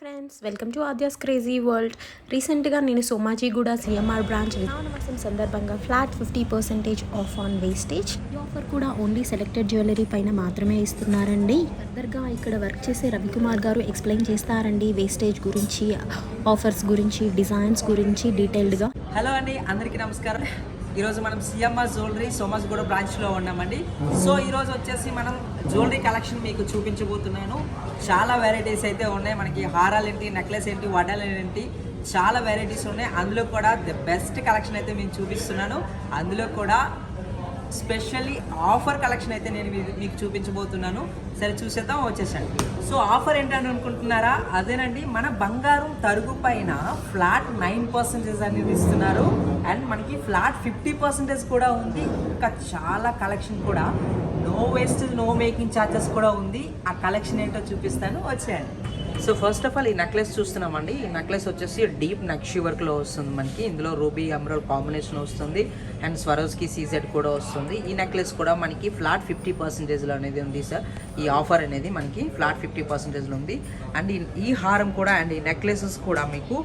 Friends welcome to Aadya's crazy world. రీసెంట్గా నేను Somajiguda CMR branch శ్రావణమాసం సందర్భంగా ఫ్లాట్ 50% ఆఫ్ ఆన్ వేస్టేజ్. ఈ ఆఫర్ కూడా ఓన్లీ సెలెక్టెడ్ జ్యువెలరీ పైన మాత్రమే ఇస్తున్నారండి. ఫర్దర్గా ఇక్కడ వర్క్ చేసే రవికుమార్ గారు ఎక్స్ప్లెయిన్ చేస్తారండి వేస్టేజ్ గురించి, ఆఫర్స్ గురించి, డిజైన్స్ గురించి డీటెయిల్డ్గా. హలో అండి, అందరికీ నమస్కారం. ఈరోజు మనం సిఎంఆర్ జ్యువెలరీ సోమాజిగూడ బ్రాంచ్లో ఉన్నామండి. సో ఈరోజు వచ్చేసి మనం జ్యువెలరీ కలెక్షన్ మీకు చూపించబోతున్నాను. చాలా వెరైటీస్ అయితే ఉన్నాయి. మనకి హారాలు ఏంటి, నెక్లెస్ ఏంటి, వడ్డాలు ఏంటి, చాలా వెరైటీస్ ఉన్నాయి. అందులో కూడా ది బెస్ట్ కలెక్షన్ అయితే నేను చూపిస్తున్నాను. అందులో కూడా స్పెషల్లీ ఆఫర్ కలెక్షన్ అయితే నేను మీకు చూపించబోతున్నాను. సరే చూసేద్దాం, వచ్చేసండి. సో ఆఫర్ ఏంటని అనుకుంటున్నారా? అదేనండి, మన బంగారం తరుగు పైన ఫ్లాట్ 9% అనేది ఇస్తున్నారు. అండ్ మనకి ఫ్లాట్ 50% కూడా ఉంది. ఇంకా చాలా కలెక్షన్ కూడా, no wastage no making charges కూడా ఉంది. ఆ కలెక్షన్ ఏంటో చూపిస్తాను, వచ్చేయండి. సో ఫస్ట్ ఆఫ్ ఆల్ ఈ నెక్లెస్ చూస్తున్నామండి. ఈ నెక్లెస్ వచ్చేసి డీప్ నక్షి వర్క్లో వస్తుంది మనకి. ఇందులో రూబీ ఎమరాల్డ్ కాంబినేషన్ వస్తుంది అండ్ స్వరోజ్కి సీజెడ్ కూడా వస్తుంది. ఈ నెక్లెస్ కూడా మనకి ఫ్లాట్ 50% అనేది ఉంది సార్. ఈ ఆఫర్ అనేది మనకి ఫ్లాట్ 50% ఉంది. అండ్ ఈ హారం కూడా అండ్ ఈ నెక్లెసెస్ కూడా మీకు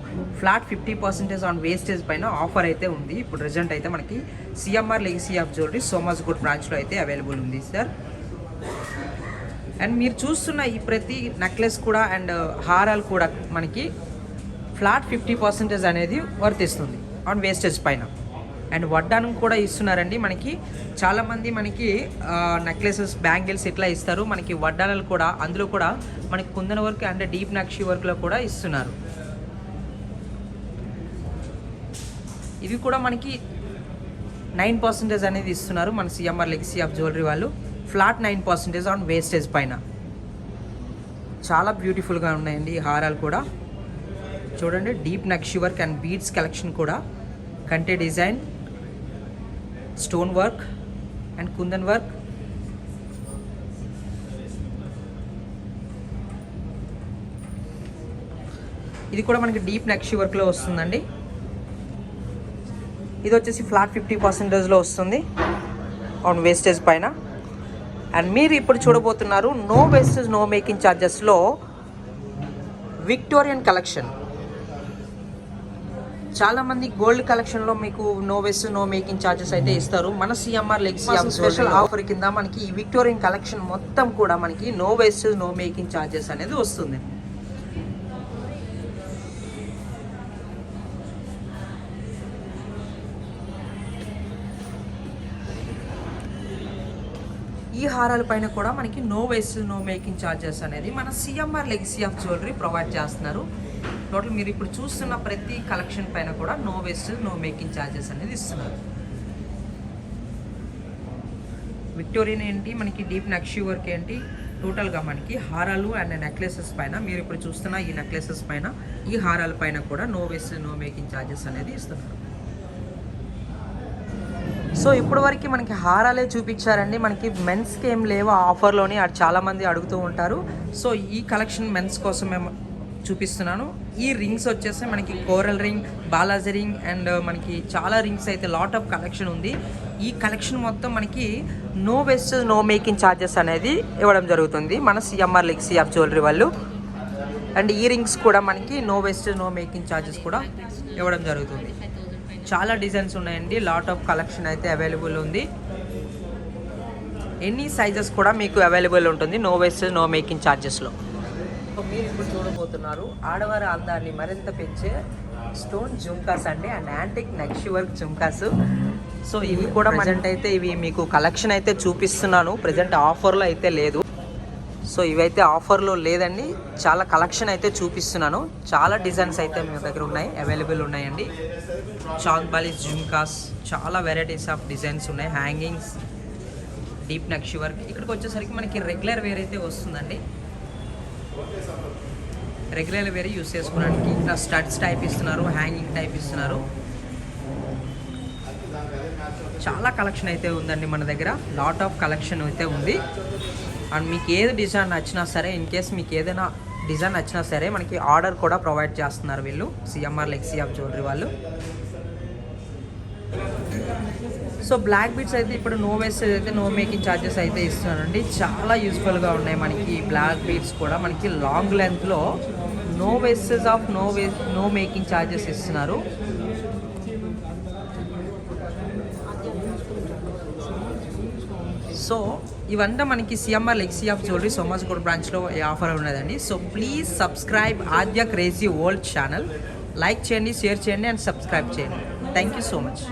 ఫ్లాట్ 50% ఆన్ వేస్టేజ్ పైన ఆఫర్ అయితే ఉంది. ఇప్పుడు రిజల్ట్ అయితే మనకి CMR legacy of jewellery Somajiguda బ్రాంచ్లో అయితే అవైలబుల్ ఉంది సార్. అండ్ మీరు చూస్తున్న ఈ ప్రతి నెక్లెస్ కూడా అండ్ హారాలు కూడా మనకి ఫ్లాట్ 50% అనేది వర్తిస్తుంది ఆన్ వేస్టేజ్ పైన. అండ్ వడ్డానం కూడా ఇస్తున్నారండి. మనకి చాలామంది మనకి నెక్లెసెస్, బ్యాంగిల్స్ ఇట్లా ఇస్తారు. మనకి వడ్డానాలు కూడా అందులో కూడా మనకి కుందన వర్క్ అండ్ డీప్ నక్షి వర్క్లో కూడా ఇస్తున్నారు. ఇవి కూడా మనకి 9% అనేది ఇస్తున్నారు మన సిఎంఆర్ లెగసీ ఆఫ్ జ్యువెలరీ వాళ్ళు. ఫ్లాట్ 9% ఆన్ వేస్టేజ్ పైన. చాలా బ్యూటిఫుల్గా ఉన్నాయండి ఈ హారాలు కూడా. చూడండి, deep nakshi work and beads collection కూడా, కంటే design, stone work and kundan work. ఇది కూడా మనకి డీప్ నక్షి వర్క్లో వస్తుందండి. ఇది వచ్చేసి ఫ్లాట్ 50%లో వస్తుంది ఆన్ వేస్టేజ్ పైన. అండ్ మీరు ఇప్పుడు చూడబోతున్నారు నో వేస్టేజ్ నో మేకింగ్ ఛార్జెస్లో విక్టోరియన్ కలెక్షన్. చాలామంది గోల్డ్ కలెక్షన్లో మీకు no wastage no making charges అయితే ఇస్తారు. మన సిఎంఆర్ లెగసీ స్పెషల్ ఆఫర్ కింద మనకి ఈ విక్టోరియన్ కలెక్షన్ మొత్తం కూడా మనకి no wastage no making charges అనేది వస్తుంది. ఈ హారాల పైన కూడా మనకి no wastage no making charges అనేది మన CMR legacy of jewellery provide చేస్తున్నారు. టోటల్ మీరు ఇప్పుడు చూస్తున్న ప్రతి కలెక్షన్ పైన కూడా no wastage no making charges అనేది ఇస్తున్నారు. విక్టోరియన్ ఏంటి, మనకి డీప్ నక్షి వర్క్ ఏంటి, టోటల్గా మనకి హారాలు అండ్ నెక్లెసెస్ పైన, మీరు ఇప్పుడు చూస్తున్న ఈ నెక్లెసెస్ పైన, ఈ హారాల పైన కూడా no wastage no making charges అనేది ఇస్తున్నారు. సో ఇప్పుడు వరకు మనకి హారాలే చూపించారండి. మనకి మెన్స్కి ఏం లేవు ఆఫర్లోని, అది చాలామంది అడుగుతూ ఉంటారు. సో ఈ కలెక్షన్ మెన్స్ కోసం మేము చూపిస్తున్నాను. ఈ రింగ్స్ వచ్చేసి మనకి coral ring, Balaji ring and మనకి చాలా రింగ్స్ అయితే లాట్ ఆఫ్ కలెక్షన్ ఉంది. ఈ కలెక్షన్ మొత్తం మనకి no wastage no making charges అనేది ఇవ్వడం జరుగుతుంది మన సిఎంఆర్ లెగసీ ఆఫ్ జ్యువెలరీ వాళ్ళు. అండ్ ఈ రింగ్స్ కూడా మనకి no wastage no making charges కూడా ఇవ్వడం జరుగుతుంది. చాలా డిజైన్స్ ఉన్నాయండి, లాట్ ఆఫ్ కలెక్షన్ అయితే అవైలబుల్ ఉంది. ఎన్ని సైజెస్ కూడా మీకు అవైలబుల్ ఉంటుంది నో వేస్టేజ్ నో మేకింగ్ ఛార్జెస్లో. మీరు ఇప్పుడు చూడబోతున్నారు ఆడవారి అందాన్ని మరింత పెంచే స్టోన్ జుమ్కాస్ అండి and antique nakshi work jhumkas. So ఇవి కూడా ప్రజెంట్ అయితే ఇవి మీకు కలెక్షన్ అయితే చూపిస్తున్నాను. ప్రజెంట్ ఆఫర్లో అయితే లేదు. సో ఇవైతే ఆఫర్లో లేదండి, చాలా కలెక్షన్ అయితే చూపిస్తున్నాను. చాలా డిజైన్స్ అయితే మీ దగ్గర ఉన్నాయి, అవైలబుల్ ఉన్నాయండి. చాంద్ బాలీస్ జుమ్కాస్, చాలా వెరైటీస్ ఆఫ్ డిజైన్స్ ఉన్నాయి. హ్యాంగింగ్స్, డీప్ నక్షి వర్క్. ఇక్కడికి వచ్చేసరికి మనకి రెగ్యులర్ వేర్ అయితే వస్తుందండి. రెగ్యులర్ వేర్ యూస్ చేసుకోవడానికి ఇక్కడ స్టడ్స్ టైప్ ఇస్తున్నారు, హ్యాంగింగ్ టైప్ ఇస్తున్నారు. చాలా కలెక్షన్ అయితే ఉందండి మన దగ్గర, లాట్ ఆఫ్ కలెక్షన్ అయితే ఉంది. అండ్ మీకు ఏది డిజైన్ నచ్చినా సరే, ఇన్ కేస్ మీకు ఏదైనా డిజైన్ నచ్చినా సరే మనకి ఆర్డర్ కూడా ప్రొవైడ్ చేస్తున్నారు వీళ్ళు సిఎంఆర్ లెగసీ ఆఫ్ జ్యువెలరీ వాళ్ళు. సో బ్లాక్ బీడ్స్ అయితే ఇప్పుడు నో వేస్టేజ్ అయితే నో మేకింగ్ ఛార్జెస్ అయితే ఇస్తున్నారండి. చాలా యూస్ఫుల్గా ఉన్నాయి మనకి ఈ బ్లాక్ బీడ్స్ కూడా. మనకి లాంగ్ లెంత్లో no wastage of no making charges ఇస్తున్నారు. సో ఇవంతా మనకి సిఎంఆర్ లెక్సీ ఆఫ్ జ్యువెలరీ సోమాజిగూడ బ్రాంచ్లో ఈ ఆఫర్ ఉన్నదండి. So please subscribe Aadya crazy world channel. Like చేయండి, షేర్ చేయండి అండ్ సబ్స్క్రైబ్ చేయండి. Thank you so much.